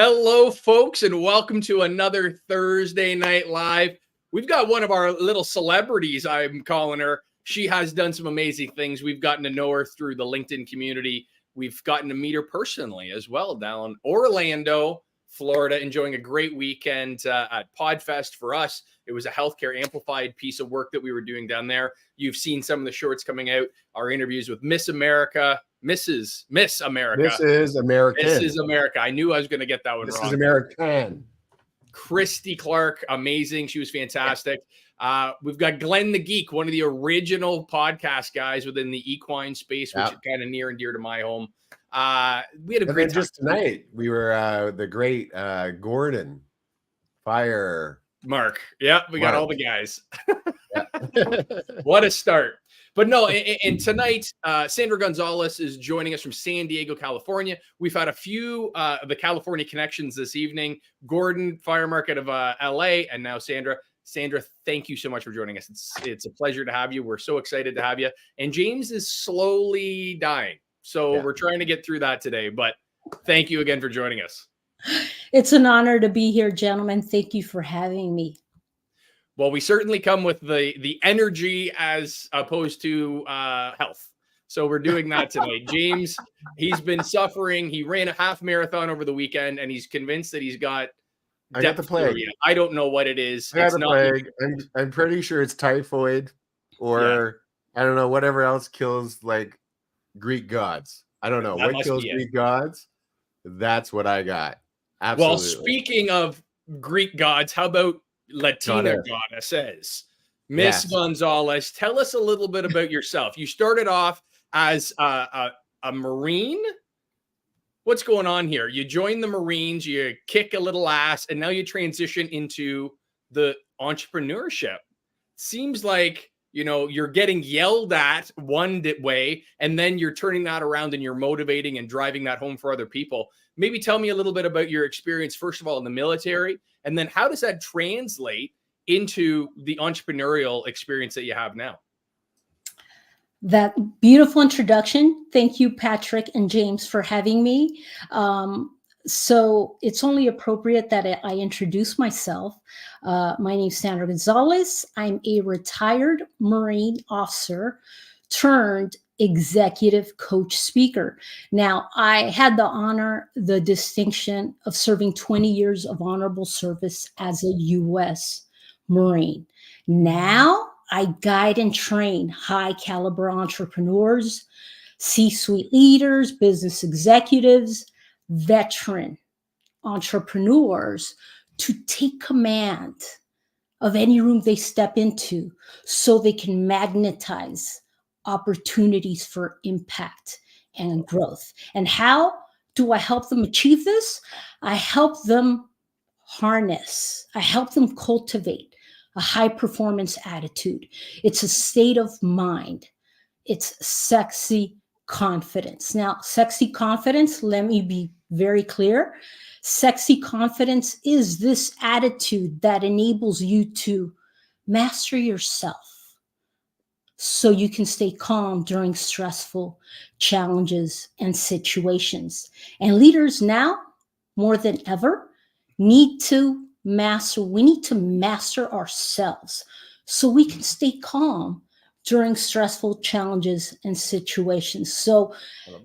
Hello, folks, and welcome to another Thursday Night Live. We've got one of our little celebrities, I'm calling her. She has done some amazing things. We've gotten to know her through the LinkedIn community. We've gotten to meet her personally as well down in Orlando, Florida, enjoying a great weekend at PodFest for us. It was a healthcare amplified piece of work that we were doing down there. You've seen some of the shorts coming out, our interviews with Miss America, Miss America. This is American. This is America. I knew I was going to get that one wrong. This is American. Christy Clark, amazing. She was fantastic. We've got Glenn the Geek, one of the original podcast guys within the equine space, which is kind of near and dear to my home. We had a great time. Just tonight, we were the great Gordon Fire. Mark. Yeah, we got all the guys. What a start. But no, and tonight, Sandra Gonzalez is joining us from San Diego, California. We've had a few of the California connections this evening. Gordon, Fire Market of LA, and now Sandra. Sandra, thank you so much for joining us. It's a pleasure to have you. We're so excited to have you. And James is slowly dying. So we're trying to get through that today. But thank you again for joining us. It's an honor to be here, gentlemen. Thank you for having me. Well, we certainly come with the energy as opposed to health. So we're doing that today. James, he's been suffering. He ran a half marathon over the weekend, and he's convinced that he's got the plague. I don't know what it is. I got the plague. I'm pretty sure it's typhoid or I don't know, whatever else kills like Greek gods. I don't know. What kills Greek gods? That's what I got. Absolutely. Well, speaking of Greek gods, how about Latina goddesses? Miss Gonzalez, tell us a little bit about yourself. You started off as a Marine. What's going on here? You joined the Marines, you kick a little ass, and now you transition into the entrepreneurship. Seems like, you know, you're getting yelled at one way, and then you're turning that around and you're motivating and driving that home for other people. Maybe tell me a little bit about your experience, first of all, in the military, and then how does that translate into the entrepreneurial experience that you have now? That beautiful introduction. Thank you, Patrick and James, for having me. So it's only appropriate that I introduce myself. My name is Sandra Gonzalez. I'm a retired Marine officer turned executive coach speaker. Now, I had the honor, the distinction of serving 20 years of honorable service as a U.S. Marine. Now, I guide and train high caliber entrepreneurs, C-suite leaders, business executives, veteran entrepreneurs to take command of any room they step into so they can magnetize opportunities for impact and growth. And how do I help them achieve this? I help them harness, I help them cultivate a high performance attitude. It's a state of mind. It's sexy confidence. Now, sexy confidence, let me be very clear. Sexy confidence is this attitude that enables you to master yourself so you can stay calm during stressful challenges and situations. And leaders now, more than ever, need to master ourselves so we can stay calm during stressful challenges and situations. So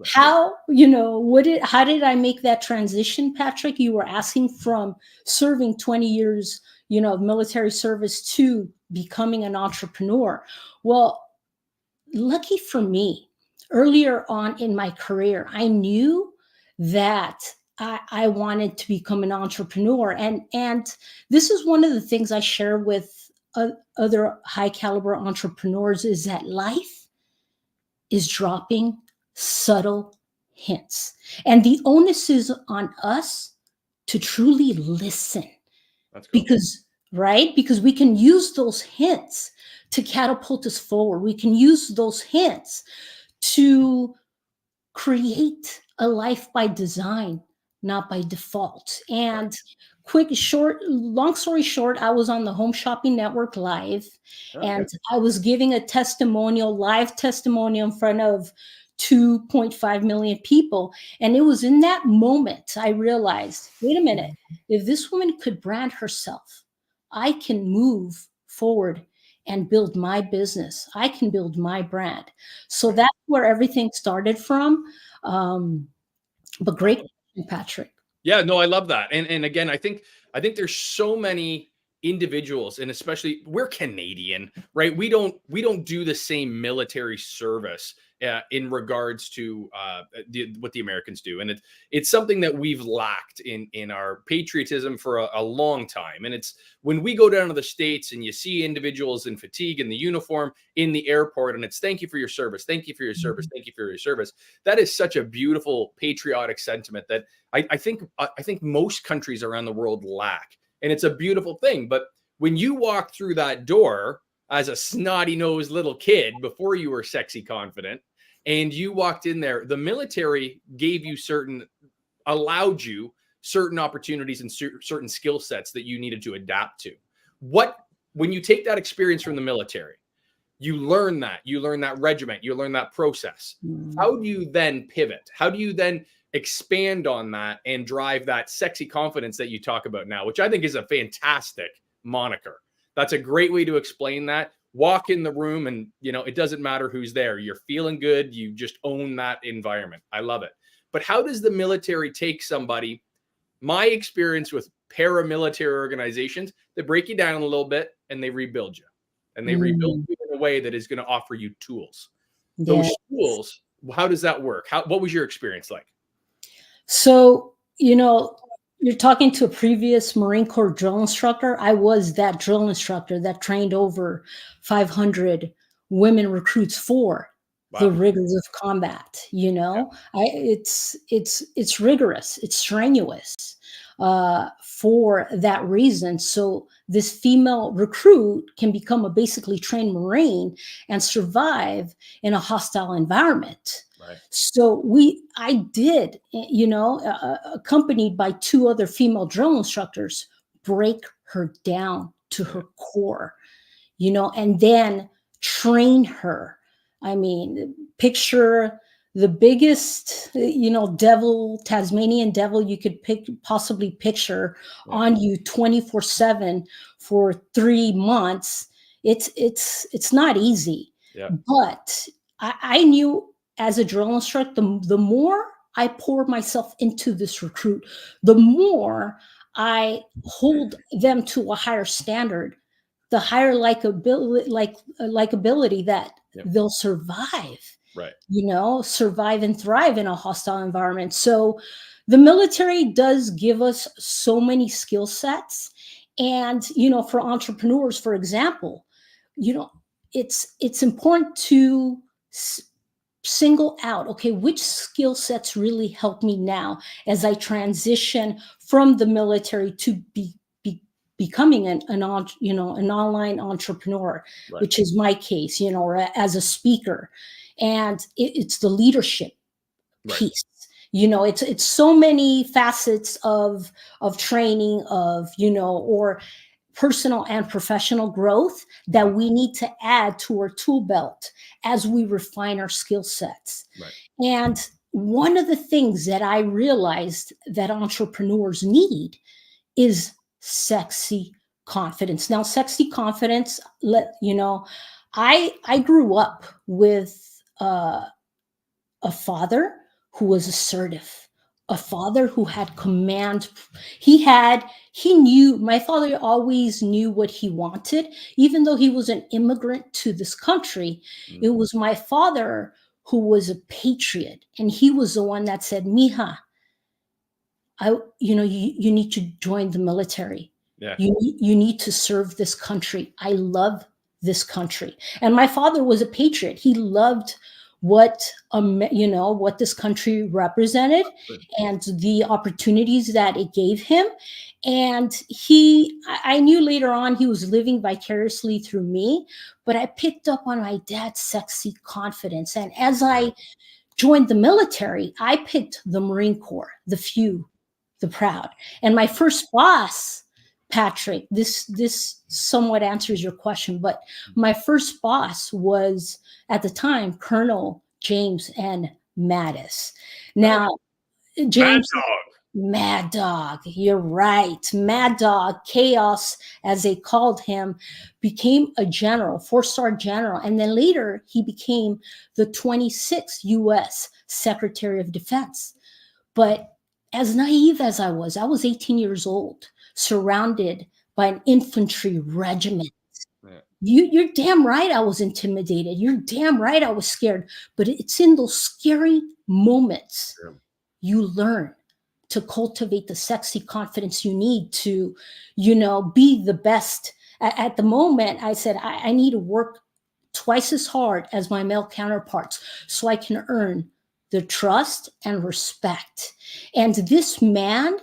how did I make that transition, Patrick? You were asking from serving 20 years, of military service to becoming an entrepreneur. Well, lucky for me, earlier on in my career, I knew that I wanted to become an entrepreneur. And this is one of the things I share with other high caliber entrepreneurs is that life is dropping subtle hints. And the onus is on us to truly listen. That's cool. Because we can use those hints to catapult us forward. We can use those hints to create a life by design, not by default. And long story short, I was on the Home Shopping Network Live, and I was giving a live testimonial in front of 2.5 million people. And it was in that moment I realized, wait a minute, if this woman could brand herself, I can move forward and build my business. I can build my brand. So that's where everything started from. But great, Patrick. Yeah, no, I love that. And again, I think there's so many individuals, and especially we're Canadian, right? We don't do the same military service in regards to what the Americans do, and it's something that we've lacked in our patriotism for a long time. And it's when we go down to the States and you see individuals in fatigue in the uniform in the airport, and it's thank you for your service, thank you for your service, thank you for your service. That is such a beautiful patriotic sentiment that I think most countries around the world lack. And it's a beautiful thing. But when you walk through that door as a snotty-nosed little kid before you were sexy confident, and you walked in there, the military allowed you certain opportunities and certain skill sets that you needed to adapt to. When you take that experience from the military, you learn that regiment, you learn that process. How do you then pivot? How do you then expand on that and drive that sexy confidence that you talk about now, which I think is a fantastic moniker? That's a great way to explain that. Walk in the room and, it doesn't matter who's there. You're feeling good. You just own that environment. I love it. But how does the military take somebody? My experience with paramilitary organizations, they break you down a little bit and they rebuild you. And they rebuild you in a way that is going to offer you tools. Yes. Those tools, how does that work? What was your experience like? So, you're talking to a previous Marine Corps drill instructor. I was that drill instructor that trained over 500 women recruits for the rigors of combat. It's rigorous. It's strenuous for that reason. So this female recruit can become a basically trained Marine and survive in a hostile environment. Right. So I did, accompanied by 2 other female drill instructors, break her down to her core, and then train her. I mean, picture the biggest, Tasmanian devil you could possibly picture on you 24/7 for 3 months. It's not easy, but I knew as a drill instructor, the more I pour myself into this recruit, the more I hold them to a higher standard, the higher likability that they'll survive. Right. Survive and thrive in a hostile environment. So the military does give us so many skill sets. And, for entrepreneurs, for example, it's important to single out, okay, which skill sets really help me now as I transition from the military to becoming an online entrepreneur, right, which is my case, or as a speaker. And it's the leadership piece. It's so many facets of training, or personal and professional growth that we need to add to our tool belt as we refine our skill sets. Right. And one of the things that I realized that entrepreneurs need is sexy confidence. Now, sexy confidence, I grew up with a father who was assertive, a father who had command. My father always knew what he wanted, even though he was an immigrant to this country. Mm-hmm. It was my father who was a patriot. And he was the one that said, Mija, you need to join the military. Yeah. You need to serve this country. I love this country. And my father was a patriot. He loved what this country represented and the opportunities that it gave him. And I knew later on he was living vicariously through me, but I picked up on my dad's sexy confidence. And as I joined the military, I picked the Marine Corps, the few, the proud. And my first boss, Patrick, this somewhat answers your question, but my first boss was at the time Colonel James and Mattis. Now, James, Mad Dog, you're right. Mad Dog, Chaos, as they called him, became a general, 4-star general. And then later, he became the 26th U.S. Secretary of Defense. But as naive as I was 18 years old, surrounded by an infantry regiment. You're damn right I was intimidated. You're damn right I was scared. But it's in those scary moments you learn to cultivate the sexy confidence you need to, be the best. At the moment, I said, I need to work twice as hard as my male counterparts so I can earn the trust and respect. And this man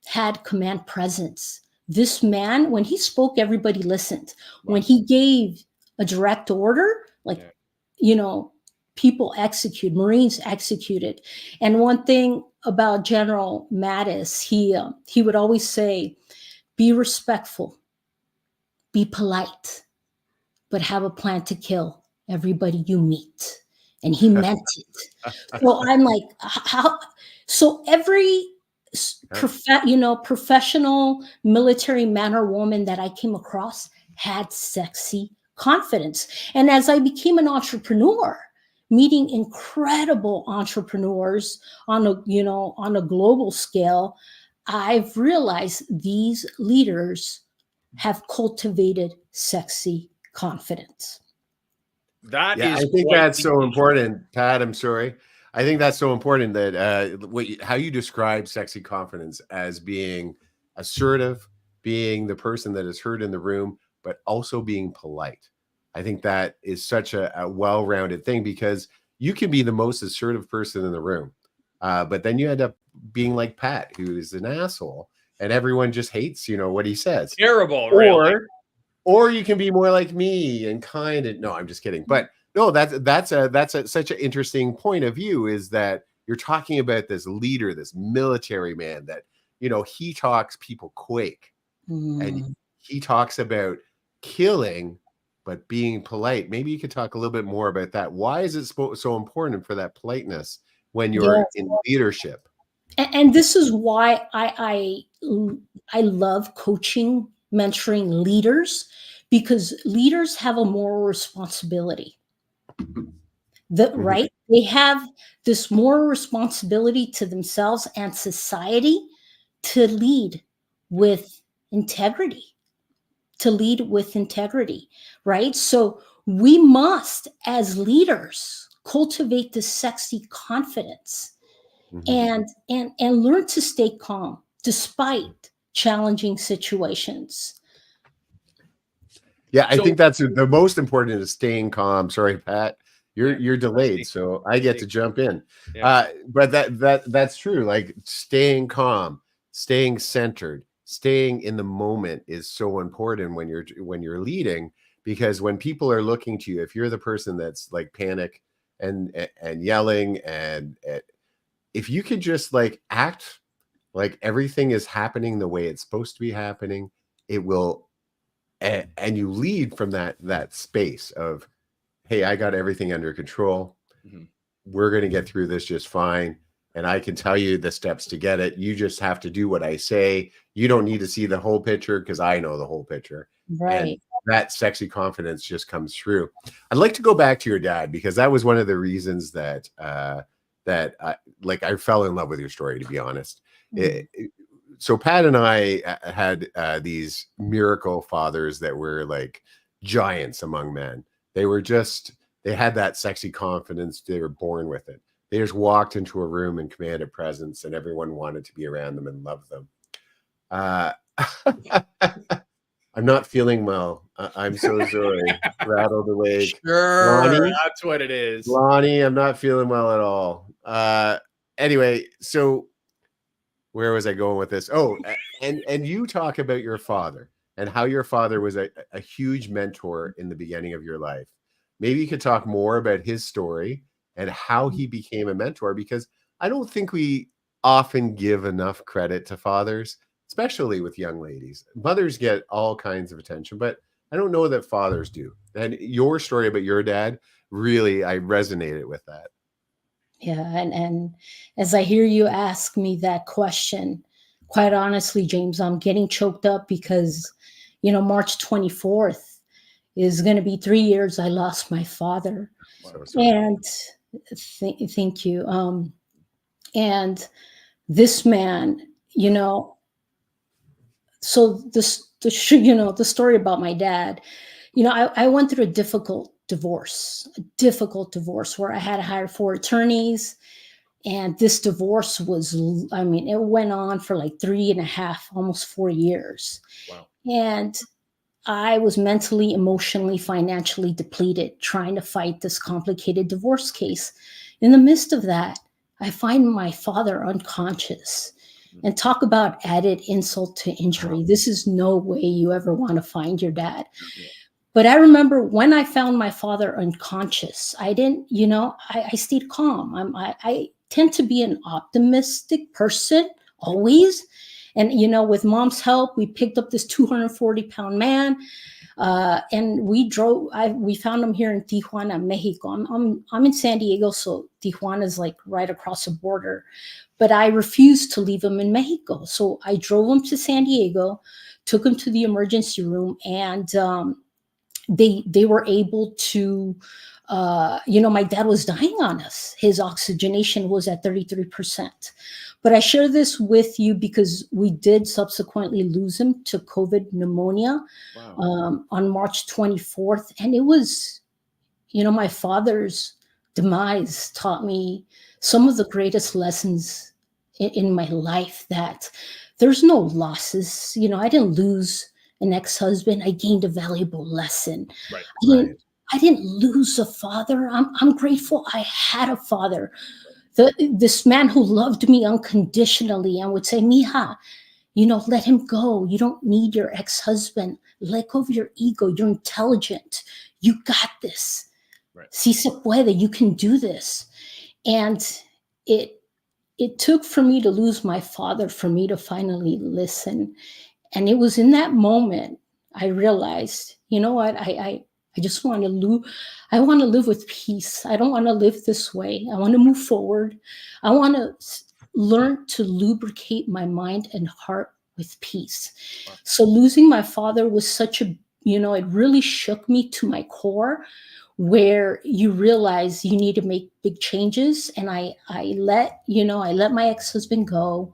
had command presence. This man, when he spoke, everybody listened. When he gave a direct order, people execute, Marines executed. And one thing about General Mattis, he would always say, be respectful, be polite, but have a plan to kill everybody you meet. And he meant it. So I'm like, how? So every professional military man or woman that I came across had sexy confidence. And as I became an entrepreneur, meeting incredible entrepreneurs on a global scale, I've realized these leaders have cultivated sexy confidence. I think that's so important, Pat. I'm sorry. I think that's so important that how you describe sexy confidence as being assertive, being the person that is heard in the room, but also being polite. I think that is such a well-rounded thing, because you can be the most assertive person in the room, but then you end up being like Pat, who is an asshole, and everyone just hates, what he says. Terrible, really. Or you can be more like me and kind. And no, I'm just kidding. But no, that's such an interesting point of view, is that you're talking about this leader, this military man that, he talks, people quake, and he talks about killing, but being polite. Maybe you could talk a little bit more about that. Why is it so important for that politeness when you're in leadership? And this is why I love coaching, mentoring leaders, because leaders have a moral responsibility. Right? They have this moral responsibility to themselves and society to lead with integrity. Right? So we must, as leaders, cultivate this sexy confidence and learn to stay calm despite challenging situations. Yeah, I think that's the most important, is staying calm. Sorry, Pat, you're delayed, so I get to jump in. But that's true. Like, staying calm, staying centered, staying in the moment is so important when you're leading, because when people are looking to you, if you're the person that's like panic and yelling, and if you could just like act like everything is happening the way it's supposed to be happening, it will. And you lead from that space of, hey, I got everything under control. We're going to get through this just fine. And I can tell you the steps to get it. You just have to do what I say. You don't need to see the whole picture, because I know the whole picture. Right. And that sexy confidence just comes through. I'd like to go back to your dad, because that was one of the reasons that I fell in love with your story, to be honest. So Pat and I had these miracle fathers that were like giants among men. They had that sexy confidence. They were born with it. They just walked into a room and commanded presence, and everyone wanted to be around them and love them. I'm not feeling well. I'm so sorry. Rattled awake. Sure, Lonnie, that's what it is. Lonnie, I'm not feeling well at all. Anyway, so where was I going with this? Oh, and you talk about your father and how your father was a huge mentor in the beginning of your life. Maybe you could talk more about his story and how he became a mentor, because I don't think we often give enough credit to fathers, especially with young ladies. Mothers get all kinds of attention, but I don't know that fathers do. And your story about your dad, really, I resonated with that. Yeah, and as I hear you ask me that question, quite honestly, James, I'm getting choked up because, March 24th is going to be 3 years I lost my father. So sorry. And thank you. And this man, so the story about my dad, I went through a difficult divorce where I had to hire 4 attorneys. And this divorce it went on for like 3.5, almost 4 years. Wow. And I was mentally, emotionally, financially depleted trying to fight this complicated divorce case. In the midst of that, I find my father unconscious. And talk about added insult to injury. This is no way you ever want to find your dad. Yeah. But I remember when I found my father unconscious, I didn't, I stayed calm. I tend to be an optimistic person always. And, with mom's help, we picked up this 240-pound man. And we found him here in Tijuana, Mexico. I'm in San Diego, so Tijuana is like right across the border. But I refused to leave him in Mexico. So I drove him to San Diego, took him to the emergency room, and they were able to, my dad was dying on us. His oxygenation was at 33%. But I share this with you because we did subsequently lose him to COVID pneumonia. Wow. On March 24th. And it was, my father's demise taught me some of the greatest lessons in my life, that there's no losses. I didn't lose an ex-husband. I gained a valuable lesson. Right. I didn't lose a father. I'm grateful I had a father. This man who loved me unconditionally and would say, Mija, let him go. You don't need your ex-husband. Let go of your ego. You're intelligent. You got this. Right. Si se puede. You can do this. And it took for me to lose my father for me to finally listen. And it was in that moment I realized, you know what? I just want to live. I want to live with peace. I don't want to live this way. I want to move forward. I want to learn to lubricate my mind and heart with peace. Wow. So losing my father was such a, it really shook me to my core, where you realize you need to make big changes. And I let my ex-husband go.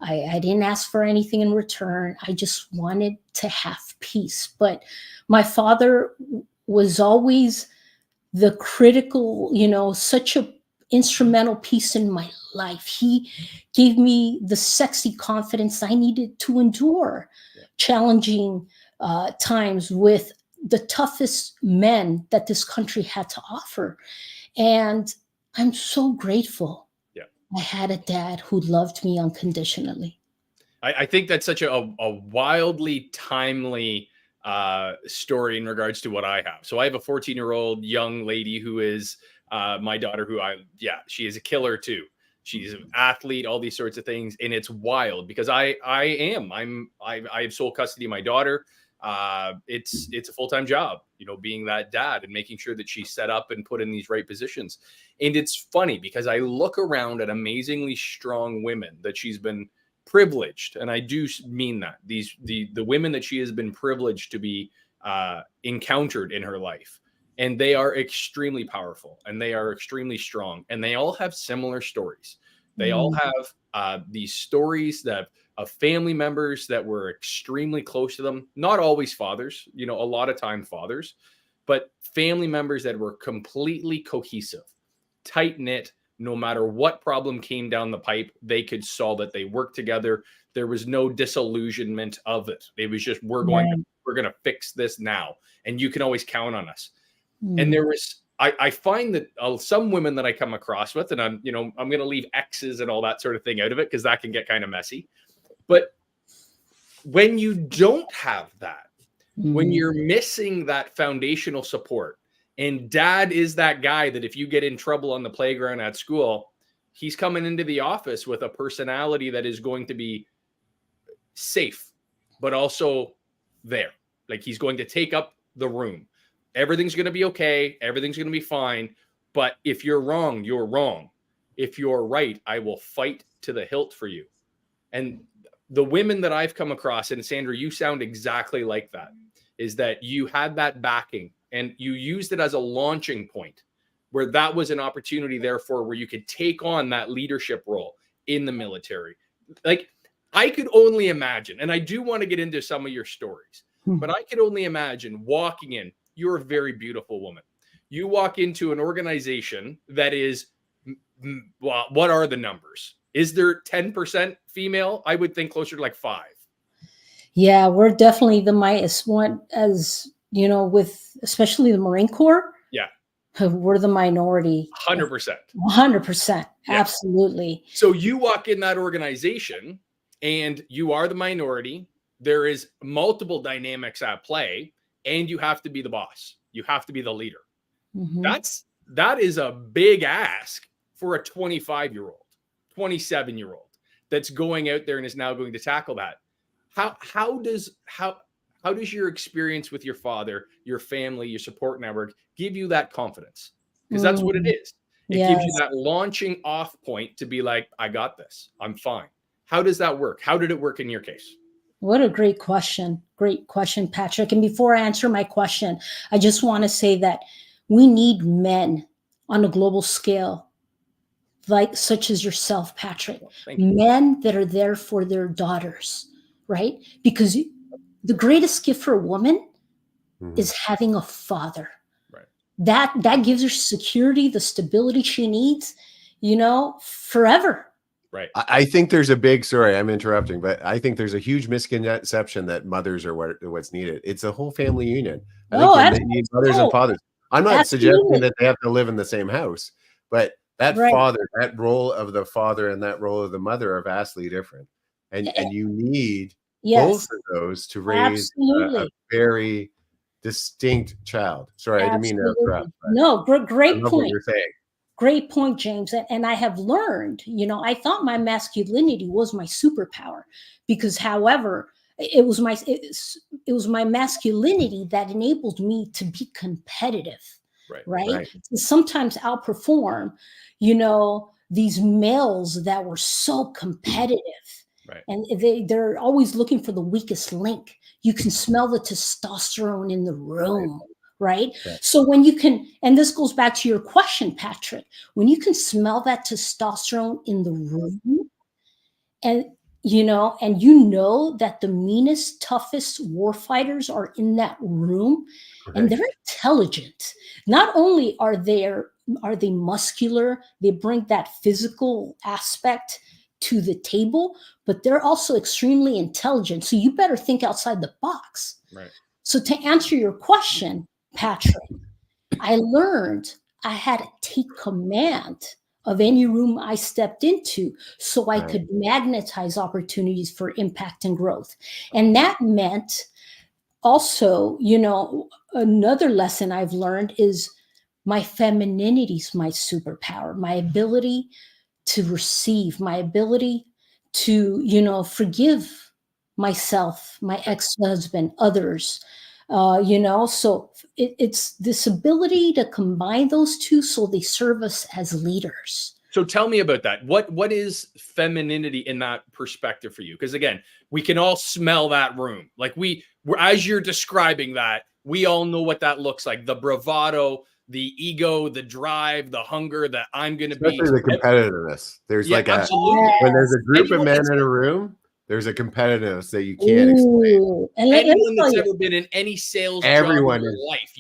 I didn't ask for anything in return. I just wanted to have peace. But my father was always the critical, such a instrumental piece in my life. He gave me the sexy confidence I needed to endure challenging times with the toughest men that this country had to offer. And I'm so grateful I had a dad who loved me unconditionally. I think that's such a wildly timely story in regards to what I have. So I have a 14-year-old young lady who is my daughter, who she is a killer too. She's an athlete, all these sorts of things. And it's wild because I have sole custody of my daughter. It's a full-time job, being that dad and making sure that she's set up and put in these right positions. And it's funny because I look around at amazingly strong women that she's been privileged, and I do mean that, the women that she has been privileged to be encountered in her life, and they are extremely powerful and they are extremely strong, and they all have similar stories. They all have these stories that of family members that were extremely close to them, not always fathers, a lot of time fathers, but family members that were completely cohesive, tight knit. No matter what problem came down the pipe, they could solve it. They worked together. There was no disillusionment of it. It was just, we're going to fix this now, and you can always count on us. And there was, I find that some women that I come across with, and I'm going to leave exes and all that sort of thing out of it because that can get kind of messy. But when you don't have that, when you're missing that foundational support, and dad is that guy that if you get in trouble on the playground at school, he's coming into the office with a personality that is going to be safe, but also there. Like, he's going to take up the room. Everything's going to be okay. Everything's going to be fine. But if you're wrong, you're wrong. If you're right, I will fight to the hilt for you. And the women that I've come across, and Sandra, you sound exactly like that, is that you had that backing and you used it as a launching point where that was an opportunity, therefore, where you could take on that leadership role in the military. Like, I could only imagine, and I do want to get into some of your stories, but I could only imagine walking in. You're a very beautiful woman. You walk into an organization that is, well, what are the numbers? Is there 10% female? I would think closer to like 5. Yeah, we're definitely the minus one, as you know, with especially the Marine Corps. Yeah. We're the minority. 100%. 100%. Absolutely. So you walk in that organization and you are the minority. There is multiple dynamics at play, and you have to be the boss. You have to be the leader. That is a big ask for a 25-year-old, 27-year-old that's going out there and is now going to tackle that. How does your experience with your father, your family, your support network give you that confidence? Because that's what it is. It gives you that launching off point to be like, I got this. I'm fine. How does that work? How did it work in your case? What a great question. Great question, Patrick. And before I answer my question, I just want to say that we need men on a global scale, like such as yourself, Patrick. Men that are there for their daughters, right? Because the greatest gift for a woman is having a father. Right. That gives her security, the stability she needs, forever. Right. I think there's a big, sorry, I'm interrupting, but I think there's a huge misconception that mothers are what's needed. It's a whole family union. I think they need mothers and fathers. I'm not suggesting that they have to live in the same house, but that father, that role of the father and that role of the mother are vastly different. And you need both of those to raise a very distinct child. Sorry, I didn't mean to interrupt. No, great point. What you're saying. Great point, James. And I have learned, I thought my masculinity was my superpower because, however, it was my masculinity that enabled me to be competitive, right? To sometimes outperform, these males that were so competitive. Right. And they're always looking for the weakest link. You can smell the testosterone in the room. Right. So when you can, and this goes back to your question, Patrick, when you can smell that testosterone in the room and that the meanest, toughest war fighters are in that room and they're intelligent. Not only are they muscular, they bring that physical aspect to the table, but they're also extremely intelligent. So you better think outside the box. Right. So to answer your question, Patrick, I learned I had to take command of any room I stepped into so I could magnetize opportunities for impact and growth. And that meant also, another lesson I've learned is my femininity is my superpower, my ability to receive, my ability to, forgive myself, my ex-husband, others. So it's this ability to combine those two so they serve us as leaders. So tell me about that. What is femininity in that perspective for you? Because again, we can all smell that room. Like as you're describing that, we all know what that looks like. The bravado, the ego, the drive, the hunger that I'm going to be. Especially the competitiveness. There's when there's a group of men in a room, there's a competitiveness that you can't explain. And anyone that's ever been in any sales job in your life,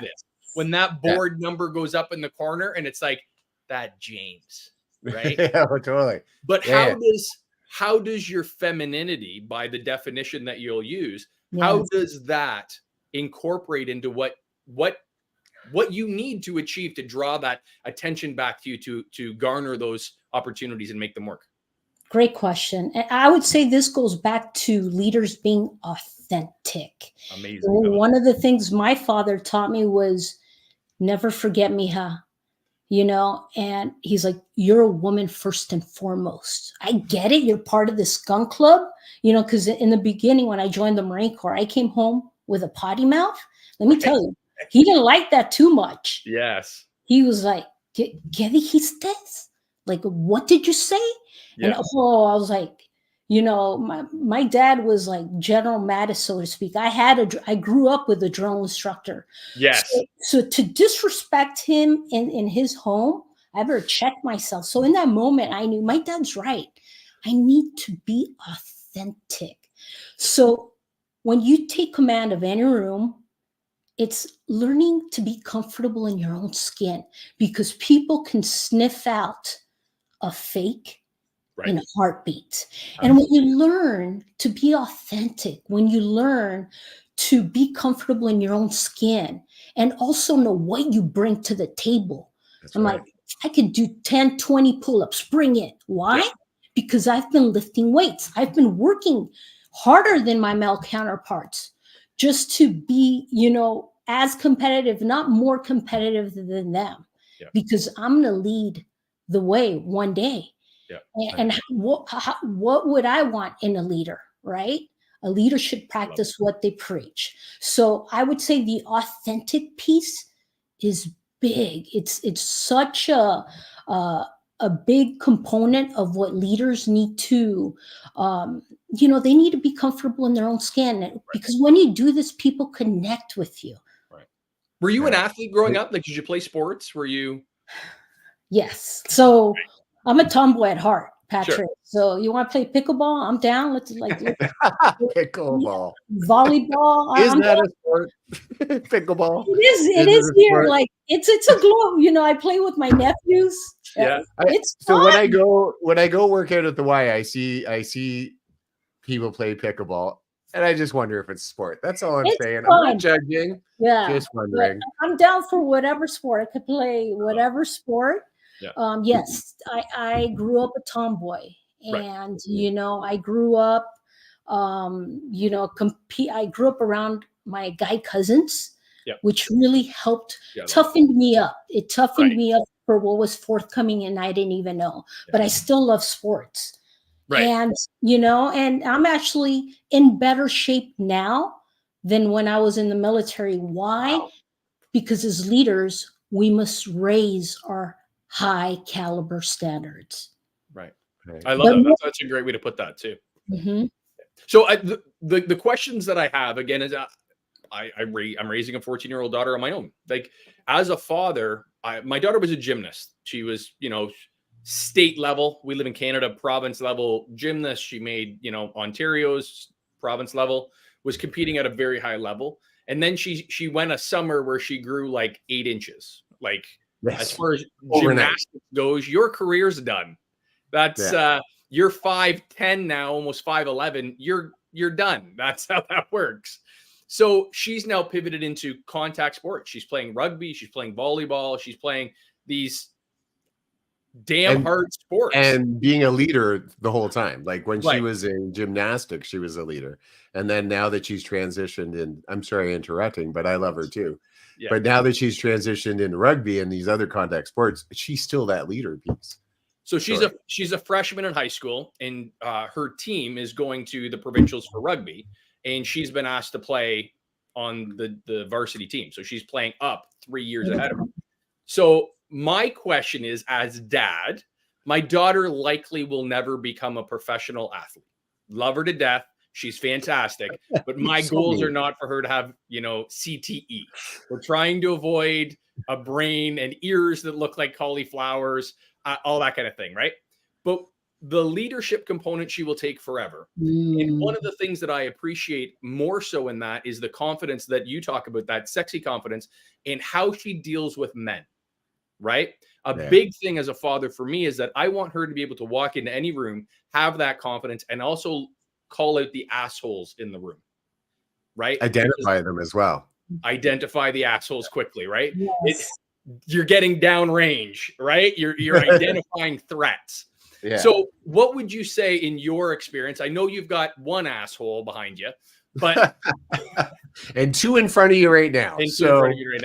this. When that board number goes up in the corner and it's like, that James, right? Yeah, totally. But how does your femininity, by the definition that you'll use, how does that incorporate into what you need to achieve to draw that attention back to you to garner those opportunities and make them work? Great question. And I would say this goes back to leaders being authentic. Amazing. One of the things my father taught me was never forget mija, and he's like, you're a woman first and foremost. I get it. You're part of this gun club, because in the beginning, when I joined the Marine Corps, I came home with a potty mouth. Let me tell you, he didn't like that too much. Yes. He was like, ¿Qué dijiste? Like, what did you say? And I was like, my dad was like General Mattis, so to speak. I grew up with a drill instructor. Yes. So to disrespect him in his home, I better check myself. So in that moment, I knew my dad's right. I need to be authentic. So when you take command of any room, it's learning to be comfortable in your own skin, because people can sniff out a fake in a heartbeat. And when you learn to be authentic, when you learn to be comfortable in your own skin and also know what you bring to the table. Like, I could do 10, 20 pull-ups, bring it. Why? Yeah. Because I've been lifting weights. I've been working harder than my male counterparts just to be, as competitive, not more competitive than them, because I'm going to lead the way one day. And what would I want in a leader, right? A leader should practice what they preach. So I would say the authentic piece is big. It's such a big component of what leaders need to, they need to be comfortable in their own skin, because when you do this, people connect with you. Right. Were you an athlete growing up? Like, did you play sports? Were you? Yes. So I'm a tomboy at heart, Patrick. Sure. So you want to play pickleball? I'm down. Let's pickleball, volleyball. Isn't that a sport? Pickleball. It is here. Like, it's a glow. I play with my nephews. Yeah. It's so fun. when I go work out at the Y, I see people play pickleball, and I just wonder if it's sport. That's all I'm saying. Fun. I'm not judging. Yeah. Just wondering. But I'm down for whatever sport. I could play whatever sport. Yeah. Yes, I grew up a tomboy, and I grew up, I grew up around my guy cousins, which really helped toughened me up. It toughened me up for what was forthcoming, and I didn't even know. But I still love sports, and and I'm actually in better shape now than when I was in the military. Why? Wow. Because as leaders, we must raise our high caliber standards. Right. I love that. That's a great way to put that too. Mm-hmm. So the questions that I have, again, is I'm raising a 14-year-old daughter on my own. Like, as a father, my daughter was a gymnast. She was, state level. We live in Canada, province level gymnast. She made, Ontario's province level, was competing at a very high level. And then she went a summer where she grew like 8 inches. Like, as far as gymnastics goes, your career's done. That's you're 5'10" now, almost 5'11". You're done. That's how that works. So she's now pivoted into contact sports. She's playing rugby. She's playing volleyball. She's playing these hard sports. And being a leader the whole time. Like, when she was in gymnastics, she was a leader. And then now that she's transitioned in, I'm sorry interrupting, but I love her too. Yeah. But now that she's transitioned in rugby and these other contact sports, she's still that leader piece. So she's a freshman in high school, and her team is going to the provincials for rugby, and she's been asked to play on the varsity team. So she's playing up 3 years ahead of her. So my question is, as dad, my daughter likely will never become a professional athlete. Love her to death. She's fantastic, but my goals are not for her to have, CTE. We're trying to avoid a brain and ears that look like cauliflowers, all that kind of thing, right? But the leadership component she will take forever. And one of the things that I appreciate more so in that is the confidence that you talk about, that sexy confidence, and how she deals with men, right? A big thing as a father for me is that I want her to be able to walk into any room, have that confidence, and also call out the assholes in the room, right? Identify them as well. Identify the assholes quickly, right? Yes. You're getting downrange, right? You're identifying threats. Yeah. So what would you say in your experience? I know you've got one asshole behind you, but and 2 in front of you right now. And 2 in front of you right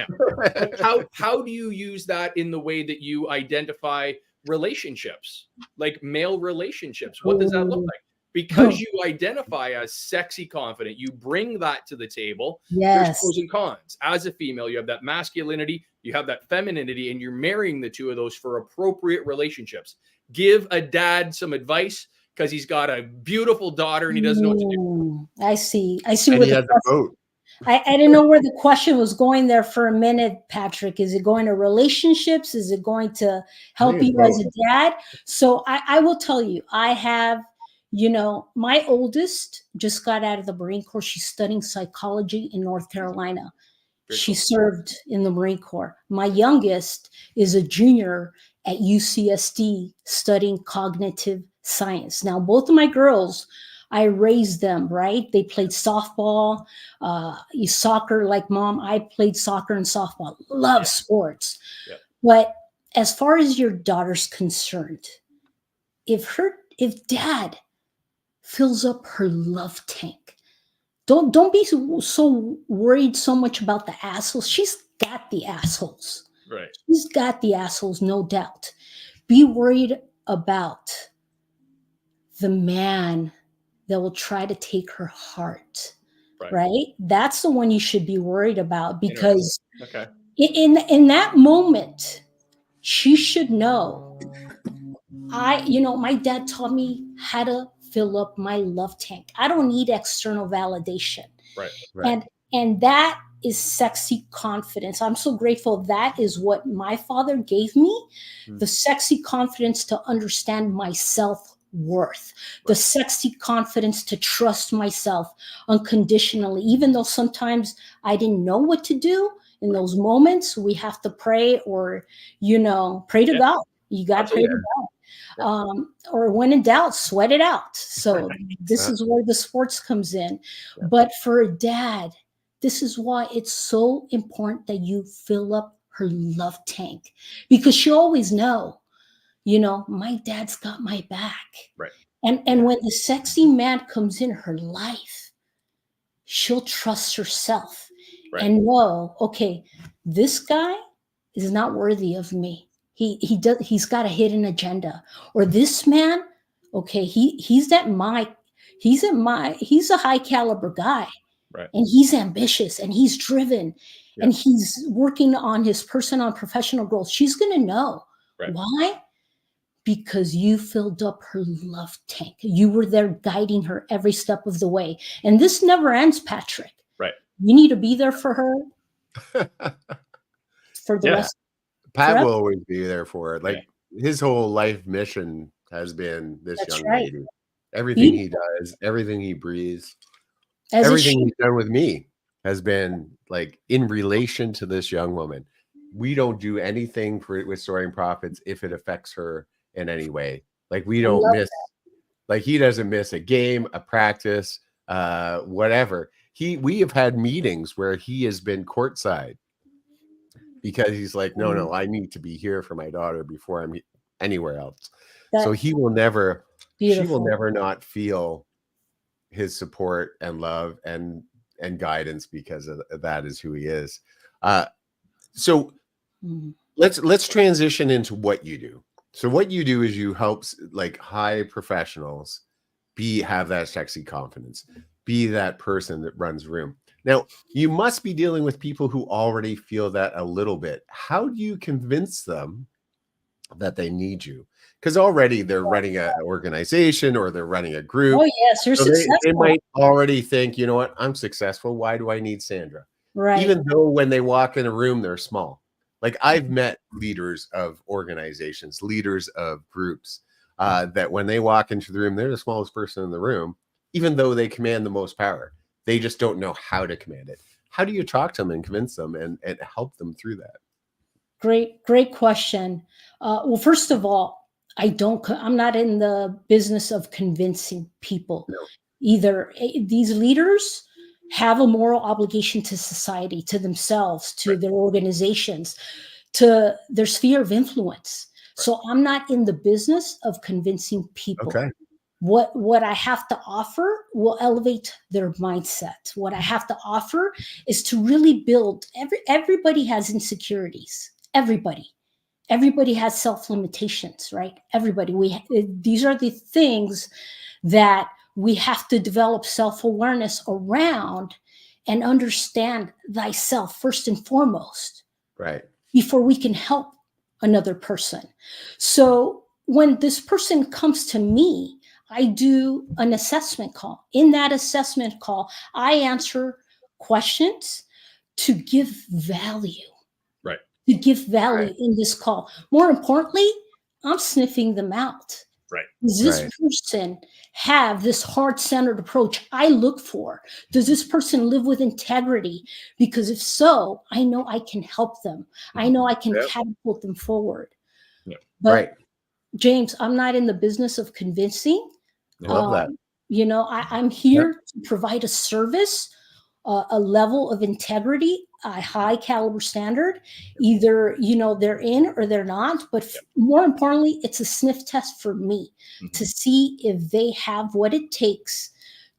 now. How do you use that in the way that you identify relationships, like male relationships? What does that look like? Because you identify as sexy confident, you bring that to the table. Yes. There's pros and cons. As a female, you have that masculinity. you have that femininity, and you're marrying the two of those for appropriate relationships. Give a dad some advice because he's got a beautiful daughter and he doesn't know what to do. I see. And he has a boat. I didn't know where the question was going there for a minute, Patrick. Is it going to relationships? Is it going to help you as a dad? So I will tell you, I have, my oldest just got out of the Marine Corps. She's studying psychology in North Carolina. She served in the Marine Corps. My youngest is a junior at UCSD studying cognitive science. Now, both of my girls, I raised them, right? They played softball, soccer like mom. I played soccer and softball. Love sports. Yeah. But as far as your daughter's concerned, if dad fills up her love tank, don't be so worried so much about the assholes. She's got the assholes. Right. She's got the assholes, no doubt. Be worried about the man that will try to take her heart. Right? That's the one you should be worried about, because in that moment, she should know. My dad taught me how to fill up my love tank. I don't need external validation. Right. And that is sexy confidence. I'm so grateful. That is what my father gave me, the sexy confidence to understand my self-worth, the sexy confidence to trust myself unconditionally, even though sometimes I didn't know what to do in those moments. We have to pray, or, pray to God. You got to pray to God. Or when in doubt, sweat it out. So this is where the sports comes in. But for a dad, this is why it's so important that you fill up her love tank, because she'll always know, my dad's got my back. Right. And when the sexy man comes in her life, she'll trust herself and know, okay, this guy is not worthy of me. He's got a hidden agenda. Or this man, okay, he's a high caliber guy. Right. And he's ambitious and he's driven and he's working on his personal and professional growth. She's going to know. Why? Because you filled up her love tank. You were there guiding her every step of the way. And this never ends, Patrick. Right. You need to be there for her for the rest. Pat will always be there for her. Like his whole life mission has been this young lady. Everything he does, everything he breathes, everything he's done with me has been like in relation to this young woman. We don't do anything with Soaring Profits if it affects her in any way. Like we don't miss, like he doesn't miss a game, a practice, whatever. We have had meetings where he has been courtside because he's like, no, I need to be here for my daughter before I'm anywhere else. So he will never, she will never not feel his support and love and guidance, because of that is who he is. So let's transition into what you do. So what you do is you help like high professionals have that sexy confidence, be that person that runs the room. Now, you must be dealing with people who already feel that a little bit. How do you convince them that they need you? Because already they're running an organization or they're running a group. Oh, yes, you're successful. They might already think, you know what, I'm successful. Why do I need Sandra? Right. Even though when they walk in a room, they're small. Like I've met leaders of organizations, leaders of groups, that when they walk into the room, they're the smallest person in the room, even though they command the most power. They just don't know how to command it. How do you talk to them and convince them and help them through that? Great question. Well, first of all, I'm not in the business of convincing people. No. Either. These leaders have a moral obligation to society, to themselves, to their organizations, to their sphere of influence. So I'm not in the business of convincing people. Okay. What I have to offer will elevate their mindset. What I have to offer is to really build. Everybody has insecurities. Everybody has self-limitations, right? Everybody. These are the things that we have to develop self-awareness around and understand thyself first and foremost. Right. before we can help another person. So when this person comes to me, I do an assessment call. In that assessment call, I answer questions to give value. Right. To give value in this call. More importantly, I'm sniffing them out. Right. Does this person have this heart-centered approach I look for? Does this person live with integrity? Because if so, I know I can help them. I know I can catapult them forward. Yeah. But James, I'm not in the business of convincing. I love that. You know, I'm here to provide a service, a level of integrity, a high caliber standard. Either, you know, they're in or they're not. But more importantly, it's a sniff test for me to see if they have what it takes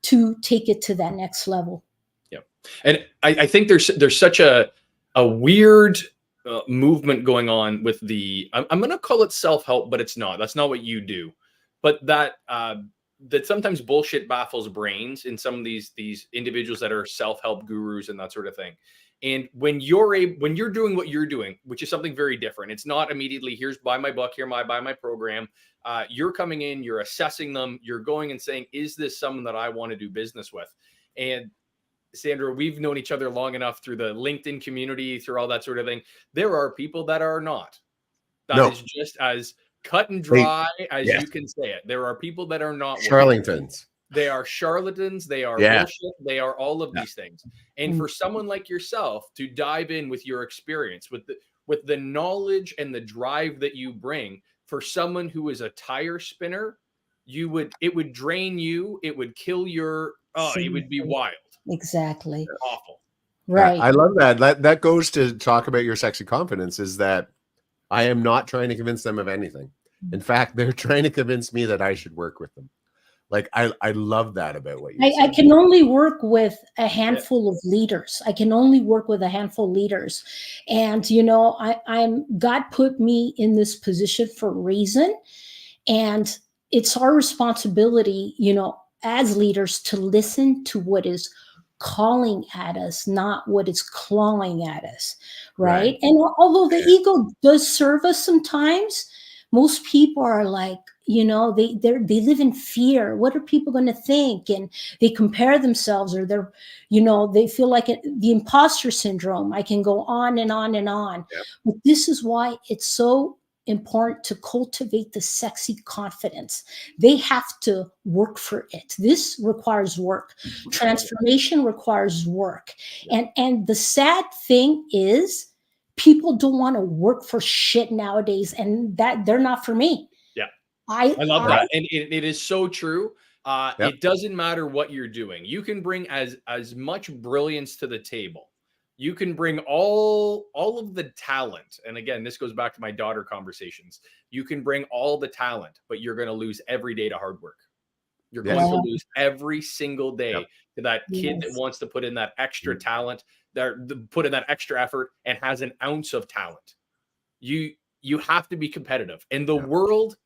to take it to that next level. Yeah. And I think there's such a weird movement going on with the, I'm going to call it self-help, but it's not. That's not what you do. But that sometimes bullshit baffles brains in some of these individuals that are self-help gurus and that sort of thing. And when you're doing what you're doing, which is something very different, it's not immediately, here's buy my book, buy my program. You're coming in, you're assessing them, you're going and saying, is this someone that I want to do business with? And Sandra, we've known each other long enough through the LinkedIn community, through all that sort of thing. There are people that are not. That is just as cut and dry as you can say it. There are people that are not charlatans. They are charlatans. They are bullshit. They are all of these things. And for someone like yourself to dive in with your experience, with the knowledge and the drive that you bring, for someone who is a tire spinner, it would drain you. It would kill your. It would be wild. Exactly. Awful. Right. I love that. That goes to talk about your sexy confidence, is that I am not trying to convince them of anything. In fact, they're trying to convince me that I should work with them. Like, I love that about what you I can only work with a handful of leaders. I can only work with a handful of leaders. And, you know, God put me in this position for a reason. And it's our responsibility, you know, as leaders, to listen to what is calling at us, not what is clawing at us. Right. And although the ego does serve us sometimes, most people are like, you know, they live in fear. What are people going to think? And they compare themselves, or they're, you know, they feel like the imposter syndrome. I can go on and on and on. But this is why it's so important to cultivate the sexy confidence. They have to work for it. This requires work. Transformation requires work. And the sad thing is, people don't want to work for shit nowadays, and that they're not for me. I love that. And it is so true. It doesn't matter what you're doing. You can bring as much brilliance to the table. You can bring all of the talent. And again, this goes back to my daughter conversations. You can bring all the talent, but you're going to lose every day to hard work. You're going to lose every single day to that kid that wants to put in that extra talent, put in that extra effort, and has an ounce of talent. You have to be competitive. And the world,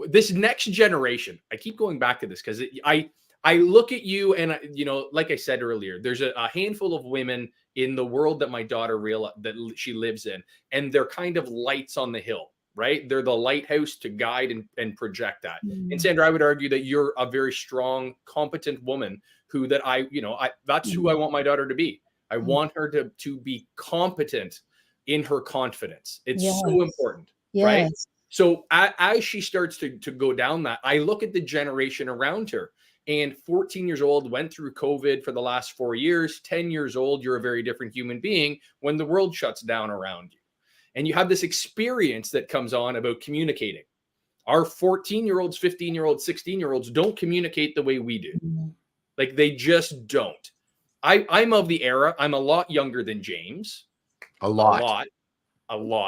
this next generation, I keep going back to this because I look at you, and you know, like I said earlier, there's a handful of women in the world that my daughter that she lives in, and they're kind of lights on the hill, right? They're the lighthouse to guide and project that. And Sandra, I would argue that you're a very strong, competent woman that's who I want my daughter to be. I want her to be competent in her confidence. It's so important, right? So as she starts to go down that, I look at the generation around her, and 14 years old, went through COVID for the last 4 years. 10 years old, you're a very different human being when the world shuts down around you. And you have this experience that comes on about communicating. Our 14-year-olds, 15-year-olds, 16-year-olds don't communicate the way we do. Like, they just don't. I'm of the era. I'm a lot younger than James. A lot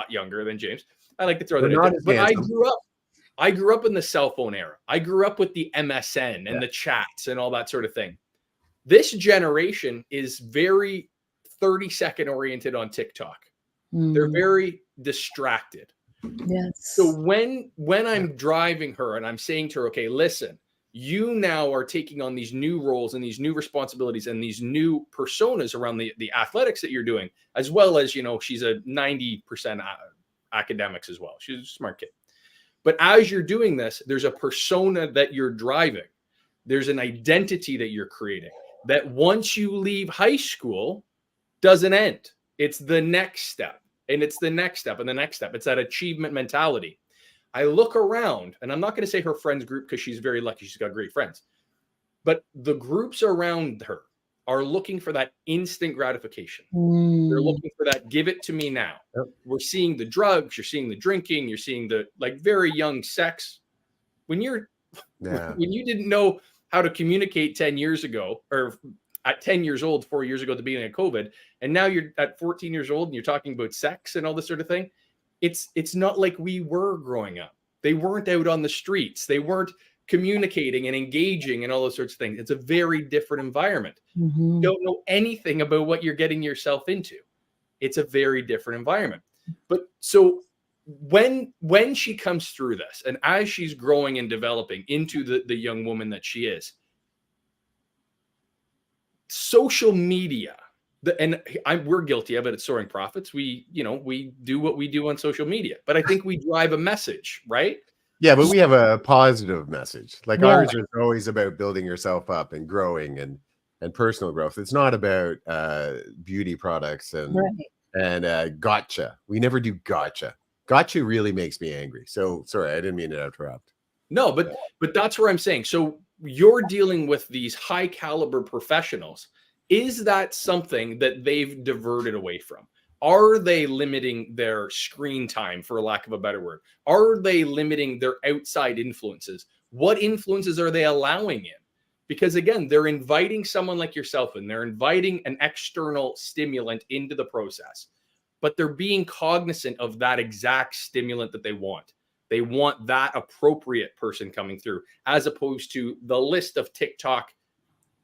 younger than James. I like to throw that in there. But I grew up in the cell phone era. I grew up with the MSN and the chats and all that sort of thing. This generation is very 30-second oriented on TikTok. They're very distracted. So when I'm driving her and I'm saying to her, okay, listen, you now are taking on these new roles and these new responsibilities and these new personas around the athletics that you're doing, as well as, she's a 90% academics as well. She's a smart kid. But as you're doing this, there's a persona that you're driving. There's an identity that you're creating that once you leave high school doesn't end. It's the next step, and it's the next step and the next step. It's that achievement mentality. I look around, and I'm not going to say her friends group because she's very lucky. She's got great friends. But the groups around her are looking for that instant gratification. They're looking for that, give it to me now. Yep. We're seeing the drugs, you're seeing the drinking, you're seeing the very young sex. When you didn't know how to communicate 10 years ago, or at 10 years old, 4 years ago at the beginning of COVID, and now you're at 14 years old and you're talking about sex and all this sort of thing. It's not like we were growing up. They weren't out on the streets. They weren't communicating and engaging and all those sorts of things. It's a very different environment. You don't know anything about what you're getting yourself into. It's a very different environment. But so when she comes through this, and as she's growing and developing into the young woman that she is, social media, we're guilty of it at Soaring Profits. We do what we do on social media, but I think we drive a message, right? Yeah, but we have a positive message. Like ours is always about building yourself up and growing and personal growth. It's not about beauty products and gotcha. We never do gotcha. Gotcha really makes me angry. So sorry, I didn't mean to interrupt. No, but that's where I'm saying. So you're dealing with these high caliber professionals. Is that something that they've diverted away from? Are they limiting their screen time, for lack of a better word? Are they limiting their outside influences? What influences are they allowing in? Because again, they're inviting someone like yourself in, they're inviting an external stimulant into the process, but they're being cognizant of that exact stimulant that they want. They want that appropriate person coming through, as opposed to the list of TikTok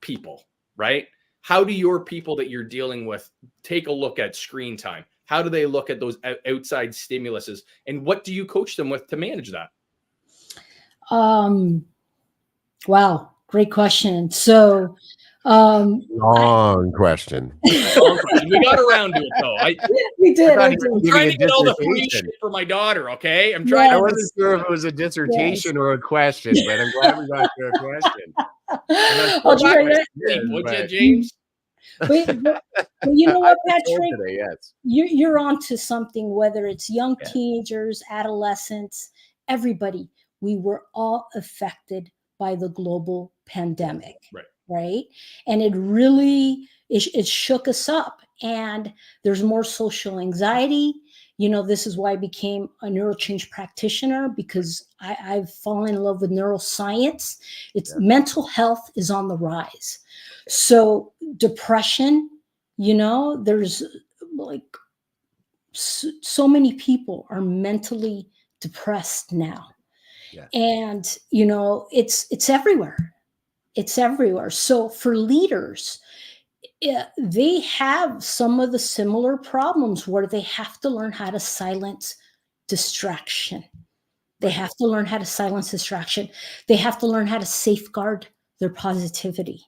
people, right? How do your people that you're dealing with take a look at screen time? How do they look at those outside stimuluses? And what do you coach them with to manage that? Wow, great question. So, long question. We got around to it though. We did. I'm trying to get all the free shit for my daughter. Okay, I'm trying. I wasn't sure if it was a dissertation or a question, but I'm glad we got to a question. Would you, James? But you know what, Patrick? Today, yes. You're onto something. Whether it's young teenagers, adolescents, everybody, we were all affected by the global pandemic, right? And it really it shook us up. And there's more social anxiety. This is why I became a neurochange practitioner, because I've fallen in love with neuroscience. Mental health is on the rise. So depression, there's like so many people are mentally depressed now. Yeah. And, it's everywhere. It's everywhere. So for leaders, they have some of the similar problems where they have to learn how to silence distraction. They have to learn how to silence distraction. They have to learn how to safeguard their positivity.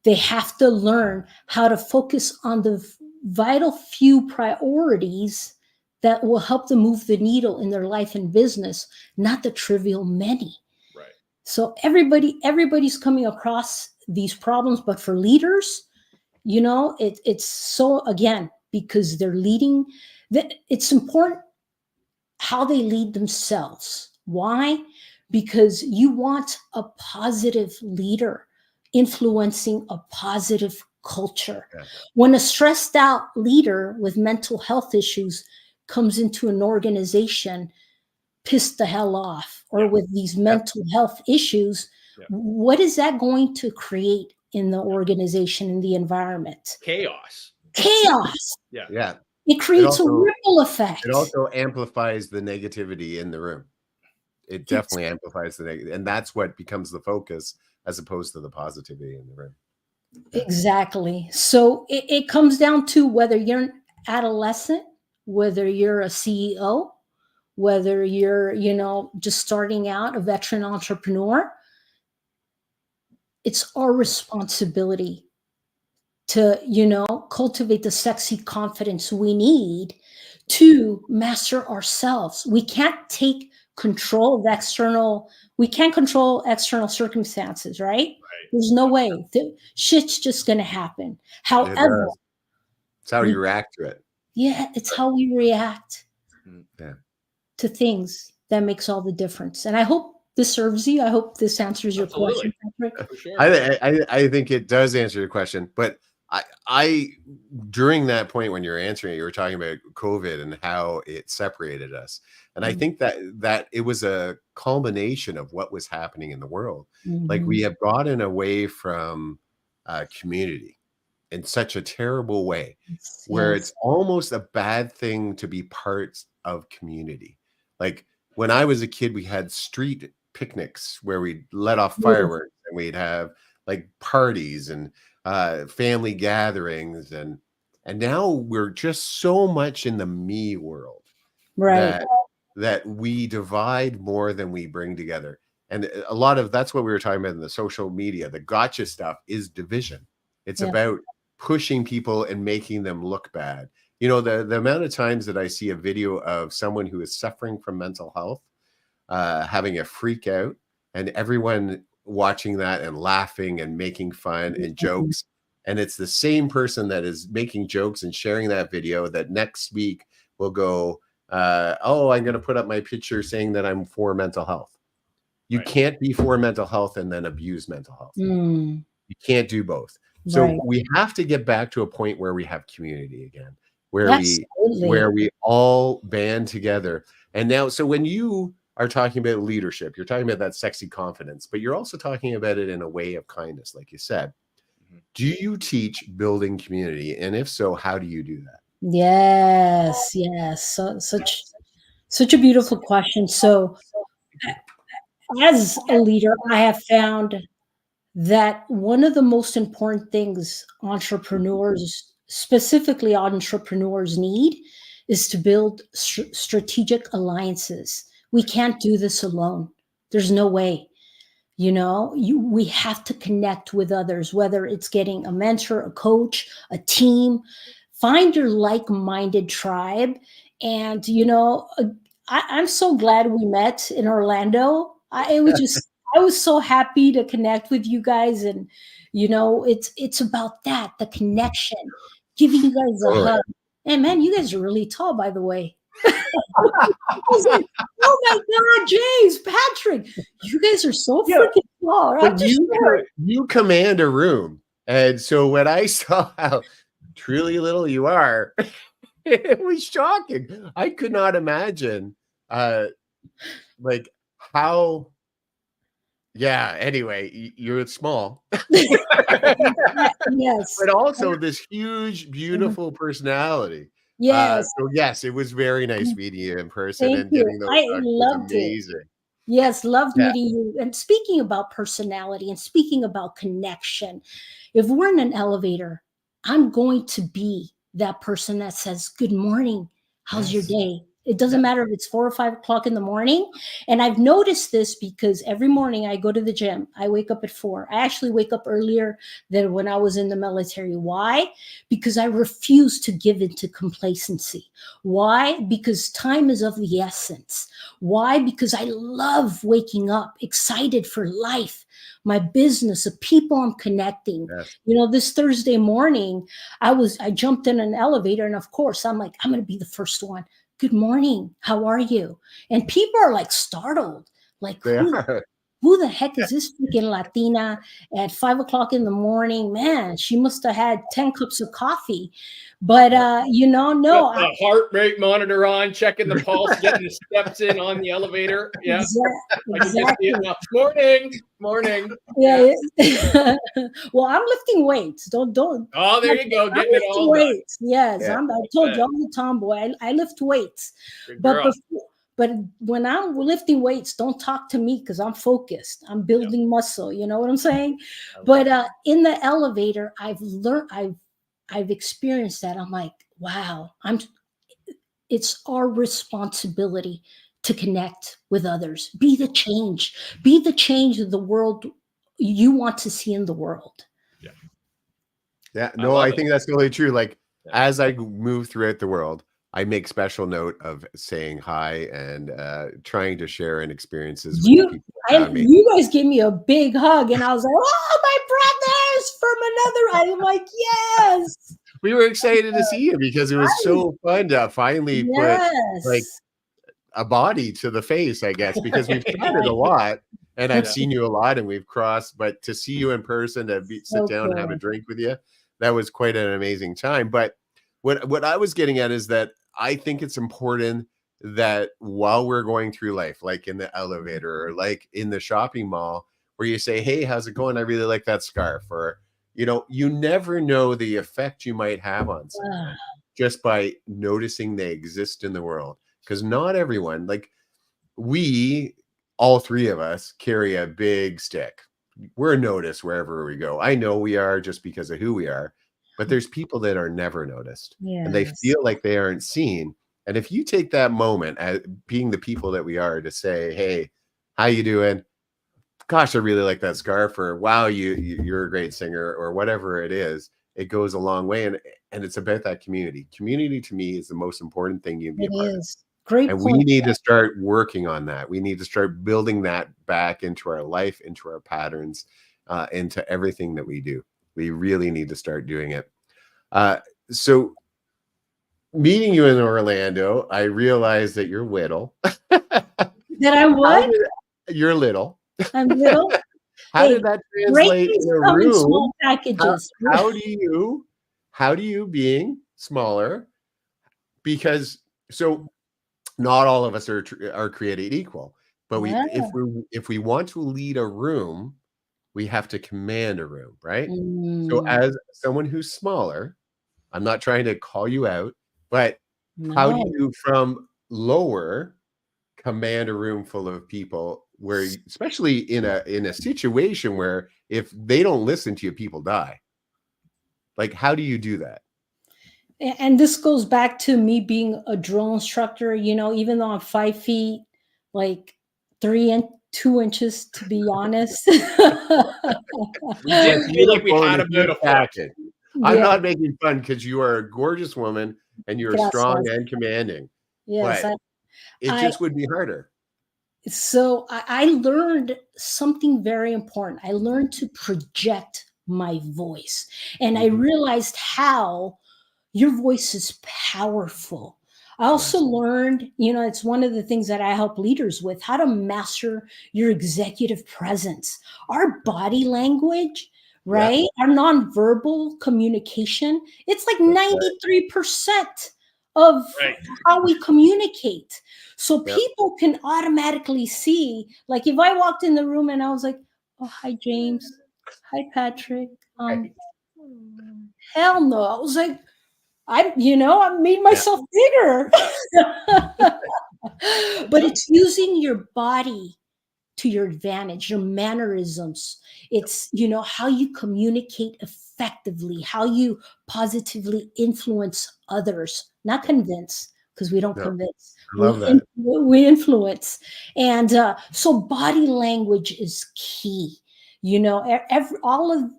They have to learn how to focus on the vital few priorities that will help them move the needle in their life and business, not the trivial many. Right. So everybody's coming across these problems, but for leaders, it's so, again, because they're leading, it's important how they lead themselves. Why? Because you want a positive leader influencing a positive culture. Yeah. When a stressed out leader with mental health issues comes into an organization pissed the hell off, or with these mental health issues, what is that going to create in the organization, in the environment? Chaos. Yeah. It creates a ripple effect. It also amplifies the negativity in the room. It definitely amplifies the negative, and that's what becomes the focus as opposed to the positivity in the room. Exactly. So it comes down to whether you're an adolescent, whether you're a CEO, whether you're, just starting out, a veteran entrepreneur. it's our responsibility to, you know, cultivate the sexy confidence we need to master ourselves. We can't take control of external, we can't control external circumstances, right? Right. There's no way. The shit's just gonna happen. It However, does. It's how we, you react to it. yeah, it's how we react Yeah. to things that makes all the difference. And I hope this serves you. I hope this answers your question, Absolutely. Patrick. For sure. I think it does answer your question, but I during that point when you're answering it, you were talking about COVID and how it separated us, and I think that it was a culmination of what was happening in the world. Like we Mhm. have gotten away from community in such a terrible way, Yes, where it's yes. almost a bad thing to be part of community. Like when I was a kid, we had street picnics where we'd let off Beautiful. fireworks and we'd have like parties and family gatherings, and now we're just so much in the me world Right. that we divide more than we bring together. And a lot of that's what we were talking about in the social media. The gotcha stuff is division. It's Yeah. about pushing people and making them look bad. You know, the amount of times that I see a video of someone who is suffering from mental health having a freak out, and everyone watching that and laughing and making fun and Mhm. jokes. And it's the same person that is making jokes and sharing that video that next week will go, oh, I'm going to put up my picture saying that I'm for mental health. You Right. can't be for mental health and then abuse mental health. Mm, You can't do both. So right. we have to get back to a point where we have community again, where Absolutely. we all band together. And now, so when you are talking about leadership, you're talking about that sexy confidence, but you're also talking about it in a way of kindness, like you said. Mhm. Do you teach building community? And if so, how do you do that? Yes, yes. So, such a beautiful question. So, as a leader, I have found that one of the most important things entrepreneurs, specifically entrepreneurs, need is to build strategic alliances. We can't do this alone. There's no way. You know, we have to connect with others, whether it's getting a mentor, a coach, a team. Find your like-minded tribe. And you know, I'm so glad we met in Orlando. I was so happy to connect with you guys. And you know, it's about that, the connection, giving you guys a Totally. hug. And man, you guys are really tall, by the way. I was like, oh my God, James, Patrick, you guys are so Yeah, freaking tall. I'm but just short. you command a room. And so when I saw how truly little you are, it was shocking. I could not imagine uh like how yeah, anyway, you're small. Yes. But also this huge, Mhm. beautiful personality. Yes. So yes, it was very nice meeting you in person Thank and you. getting those I hugs was loved it. amazing. Yes, loved Yeah. meeting you. And speaking about personality and speaking about connection, if we're in an elevator, I'm going to be that person that says, good morning. How's your Yes. day? It doesn't Yes. matter if it's 4 or 5 o'clock in the morning. And I've noticed this because every morning I go to the gym. I wake up at 4. I actually wake up earlier than when I was in the military. Why? Because I refuse to give into complacency. Why? Because time is of the essence. Why? Because I love waking up excited for life, my business, the people I'm connecting. Yes. You know, this Thursday morning, I jumped in an elevator, and of course, I'm like, I'm going to be the first one. Good morning. How are you? And people are like startled, like, They are. who the heck is this freaking Latina at 5 o'clock in the morning? Man, she must have had 10 cups of coffee. But Yeah. you know, Got no, the heart rate monitor on, checking the pulse, getting the steps in on the elevator. Yeah, I can just see it exactly. now. Morning, morning. Yeah. Yeah. Well, I'm lifting weights. Don't. Oh, there you go, I'm getting it lifting all done. weights. Yes, Yeah. I I told you bet. I'm the tomboy. I lift weights, Good but girl. before, but when I'm lifting weights, don't talk to me because I'm focused. I'm Yeah, building muscle. You know what I'm saying? But okay. in the elevator, I've experienced that. I'm like, wow. It's our responsibility to connect with others. Be the change. Be the change that the world, you want to see in the world. Yeah, no, I think that's totally true. Like as I move throughout the world, I make special note of saying hi and trying to share in experiences with the people around me. You guys gave me a big hug, and I was like, "Oh, my brothers from another." I'm like, "Yes." We were excited to see you because it was so fun to finally put like a body to the face, I guess, because we've chatted a lot and I've seen you a lot and we've crossed, but to see you in person, to sit down and have a drink with you, that was quite an amazing time. But what I was getting at is that I think it's important that while we're going through life, like in the elevator or like in the shopping mall, where you say, "Hey, how's it going? I really like that scarf," or, you know, you never know the effect you might have on someone just by noticing they exist in the world. Because not everyone, like we, all three of us, carry a big stick. We're noticed wherever we go. I know we are just because of who we are, but there's people that are never noticed and they feel like they aren't seen. And if you take that moment as being the people that we are to say, "Hey, how you doing? Gosh, I really like that scarf," or "Wow, you're a great singer," or whatever it is, it goes a long way. And it's about that community. Community to me is the most important thing you can be a part of. Great And point. we need to start working on that. We need to start building that back into our life, into our patterns, into everything that we do. We really need to start doing it. So meeting you in Orlando, I realized that you're little. That I what? You're little. I'm little. How did that translate in a room? Small packages. How do you being smaller? Because so not all of us are created equal, but if we want to lead a room, we have to command a room, right? So as someone who's smaller, I'm not trying to call you out, but how do you from lower command a room full of people where, especially in a situation where if they don't listen to you, people die? Like, how do you do that? And this goes back to me being a drill instructor, you know, even though I'm 5 feet, like 2 inches, to be honest. We did feel like we had about a foot. I'm not making fun because you are a gorgeous woman and you're strong and commanding. Yes, but it just would be harder. So I learned something very important. I learned to project my voice, and I realized how your voice is powerful. I also learned, you know, it's one of the things that I help leaders with, how to master your executive presence. Our body language, right? Our nonverbal communication, it's like 93% of how we communicate. So people can automatically see, like if I walked in the room and I was like, "Oh, hi, James. Hi, Patrick." Hell no. I was like, I made myself bigger. But it's using your body to your advantage, your mannerisms. It's, you know, how you communicate effectively, how you positively influence others, not convince, because we don't convince. Love that. We influence. And so body language is key. You know,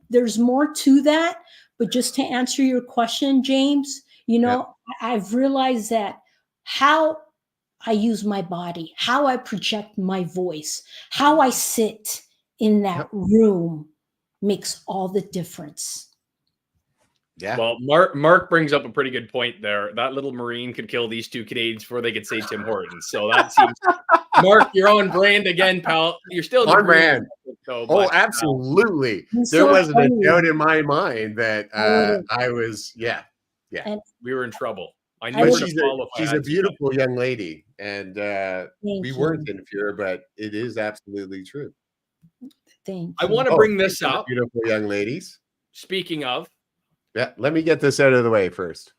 there's more to that. But just to answer your question, James, you know, I've realized that how I use my body, how I project my voice, how I sit in that room makes all the difference. Yeah. Well, Mark brings up a pretty good point there. That little Marine could kill these two Canadians before they could say Tim Hortons. So that seems, Mark, you're on brand again, pal. You're still on brand. Absolutely. There wasn't a doubt in my mind that I was, And we were in trouble. I knew she's a beautiful young lady, and we weren't inferior, but it is absolutely true. I want to bring this up. Beautiful young ladies. Speaking of. Yeah, let me get this out of the way first.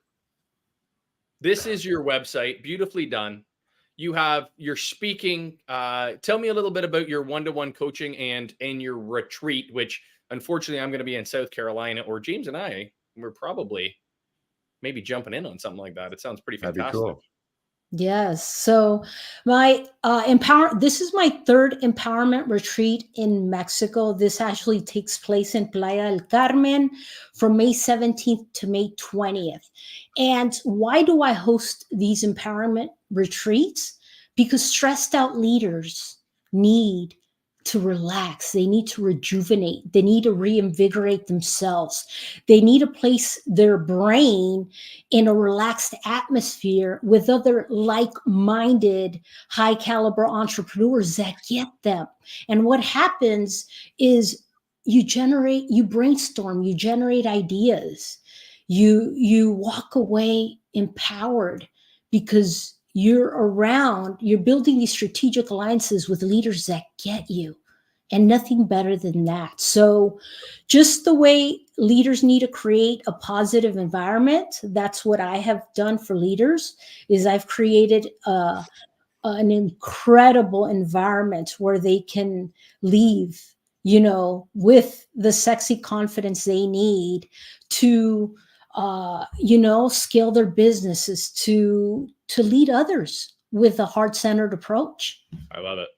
This is your website, beautifully done. You're speaking. Tell me a little bit about your one-to-one coaching and your retreat, which unfortunately I'm going to be in South Carolina, or James and I, we're probably maybe jumping in on something like that. It sounds pretty fantastic. That'd be cool. Yes. So my this is my third empowerment retreat in Mexico. This actually takes place in Playa del Carmen from May 17th to May 20th. And why do I host these empowerment retreats? Because stressed out leaders need to relax. They need to rejuvenate. They need to reinvigorate themselves. They need to place their brain in a relaxed atmosphere with other like-minded high caliber entrepreneurs that get them. And what happens is you brainstorm, you generate ideas, you walk away empowered because you're building these strategic alliances with leaders that get you, and nothing better than that. So just the way leaders need to create a positive environment, that's what I have done for leaders. Is I've created an incredible environment where they can leave, with the sexy confidence they need to scale their businesses, to lead others with a heart-centered approach. I love it.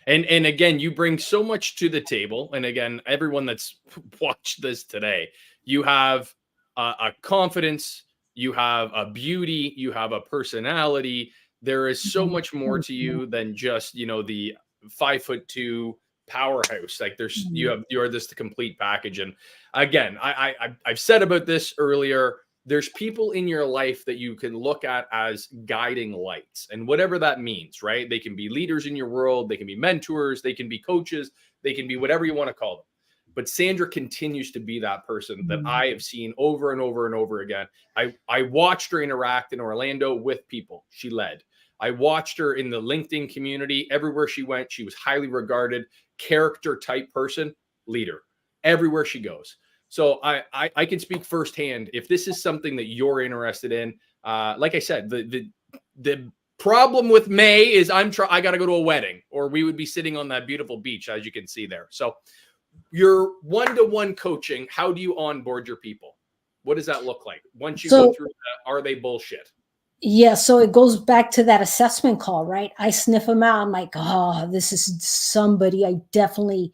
And again, you bring so much to the table. And again, everyone that's watched this today, you have a confidence, you have a beauty, you have a personality. There is so much more to you than just, the 5'2" powerhouse. Like you're this the complete package. And again, I've said about this earlier. There's people in your life that you can look at as guiding lights, and whatever that means, right? They can be leaders in your world. They can be mentors. They can be coaches. They can be whatever you want to call them. But Sandra continues to be that person that I have seen over and over and over again. I watched her interact in Orlando with people. She led. I watched her in the LinkedIn community. Everywhere she went, she was highly regarded, character type person, leader, everywhere she goes. So I can speak firsthand. If this is something that you're interested in, like I said, the problem with May is I got to go to a wedding, or we would be sitting on that beautiful beach, as you can see there. So your one-to-one coaching, how do you onboard your people? What does that look like? Once you go through that, are they bullshit? Yeah, so it goes back to that assessment call, right? I sniff them out. I'm like, oh, this is somebody I definitely,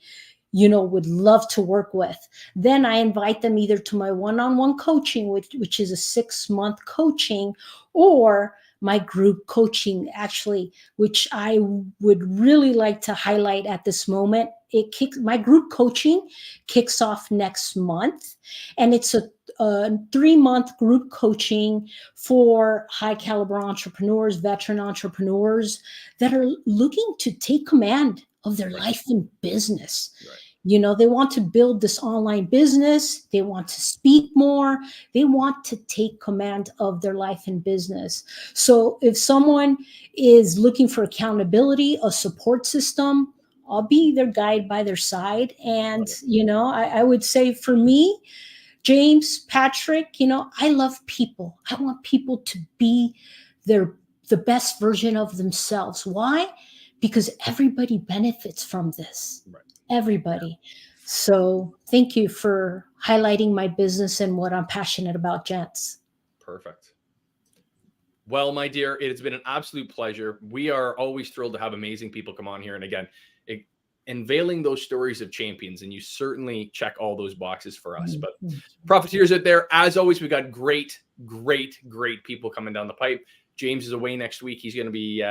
would love to work with. Then I invite them either to my one-on-one coaching, which is a 6-month coaching, or my group coaching, actually, which I would really like to highlight at this moment. My group coaching kicks off next month, and it's a 3-month group coaching for high caliber entrepreneurs, veteran entrepreneurs that are looking to take command of their life and business. Right. They want to build this online business. They want to speak more. They want to take command of their life and business. So if someone is looking for accountability, a support system, I'll be their guide by their side. And, I would say for me, James, Patrick, I love people. I want people to be the best version of themselves. Why? Because everybody benefits from this. Right. Everybody. So thank you for highlighting my business and what I'm passionate about, gents. Perfect. Well, my dear, it has been an absolute pleasure. We are always thrilled to have amazing people come on here. And again, unveiling those stories of champions, and you certainly check all those boxes for us. But profiteers out there, as always, we got great people coming down the pipe. James is away next week. He's going to be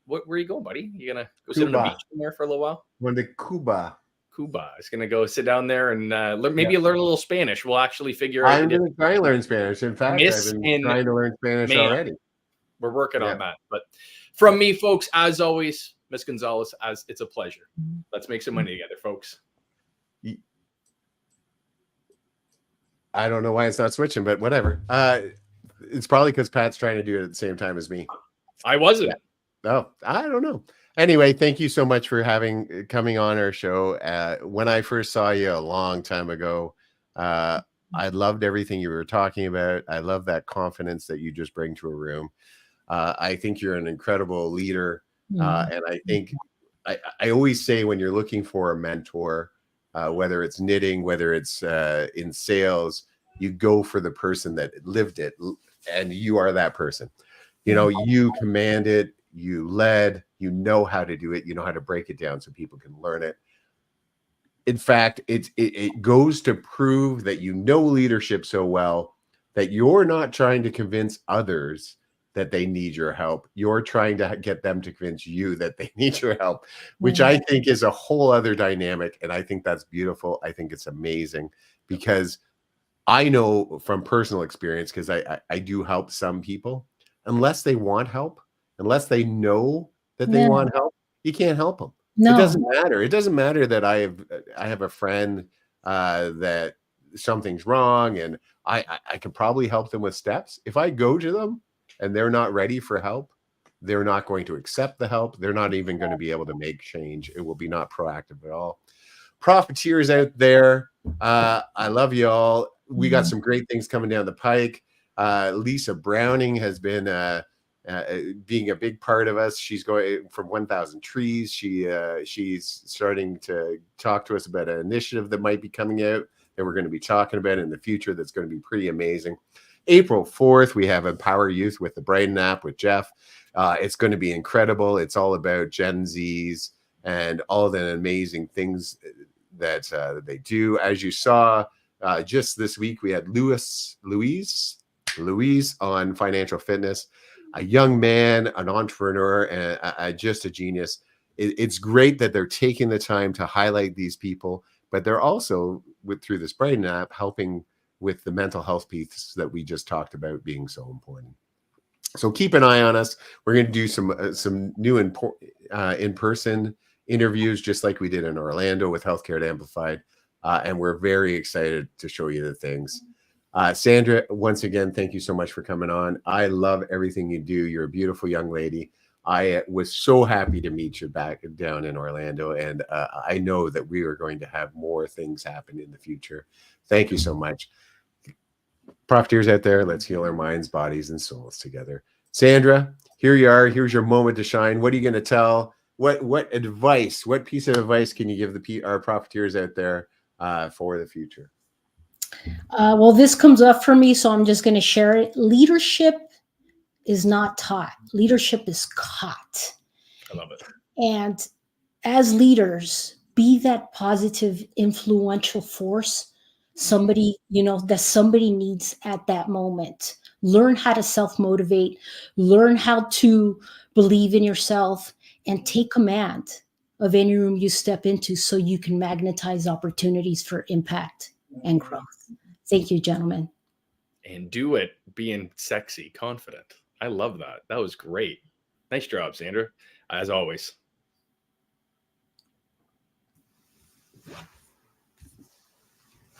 where are you going, buddy? You gonna go sit on the beach somewhere for a little while? Going to Cuba. He's gonna go sit down there and learn a little Spanish. We'll actually figure out. I'm going to try to learn Spanish. In fact, I've been trying to learn Spanish already. We're working on that. But from me, folks, as always, Miss Gonzalez, it's a pleasure. Let's make some money together, folks. I don't know why it's not switching, but whatever. It's probably because Pat's trying to do it at the same time as me. I wasn't. No, I don't know. Anyway, thank you so much for coming on our show. When I first saw you a long time ago, I loved everything you were talking about. I love that confidence that you just bring to a room. I think you're an incredible leader. And I think I always say when you're looking for a mentor, whether it's knitting, whether it's in sales, you go for the person that lived it, and you are that person. You know, you command it, you led, you know how to do it, you know how to break it down so people can learn it. In fact, it goes to prove that you know leadership so well that you're not trying to convince others that they need your help. You're trying to get them to convince you that they need your help, which I think is a whole other dynamic. And I think that's beautiful. I think it's amazing because I know from personal experience, because I do help some people, unless they want help, unless they know that they want help, you can't help them. It doesn't matter. It doesn't matter that I have a friend that something's wrong and I can probably help them with steps. If I go to them and they're not ready for help, they're not going to accept the help. They're not even going to be able to make change. It will be not proactive at all. Profiteers out there, I love you all. We got some great things coming down the pike. Lisa Browning has been being a big part of us. She's going from 1,000 Trees. She's starting to talk to us about an initiative that might be coming out that we're going to be talking about in the future that's going to be pretty amazing. April 4th, we have Empower Youth with the Brighton app with Jeff. It's going to be incredible. It's all about Gen Zs and all the amazing things that they do. As you saw, just this week, we had Louise on financial fitness, a young man, an entrepreneur, and just a genius. It's great that they're taking the time to highlight these people, but they're also, through this Brighton app, helping with the mental health piece that we just talked about being so important. So keep an eye on us. We're going to do some new in-person interviews, just like we did in Orlando with Healthcare Amplified. And we're very excited to show you the things. Sandra, once again, thank you so much for coming on. I love everything you do. You're a beautiful young lady. I was so happy to meet you back down in Orlando. And I know that we are going to have more things happen in the future. Thank you so much. Profiteers out there, let's heal our minds, bodies, and souls together. Sandra, here you are. Here's your moment to shine. What are you going to tell? What advice, what piece of advice can you give our profiteers out there for the future? Well, this comes up for me, so I'm just going to share it. Leadership is not taught. Leadership is caught. I love it. And as leaders, be that positive, influential force somebody, that somebody needs at that moment. Learn how to self-motivate, learn how to believe in yourself, and take command of any room you step into so you can magnetize opportunities for impact and growth. Thank you, gentlemen. And do it being sexy, confident. I love that. That was great. Nice job, Sandra, as always.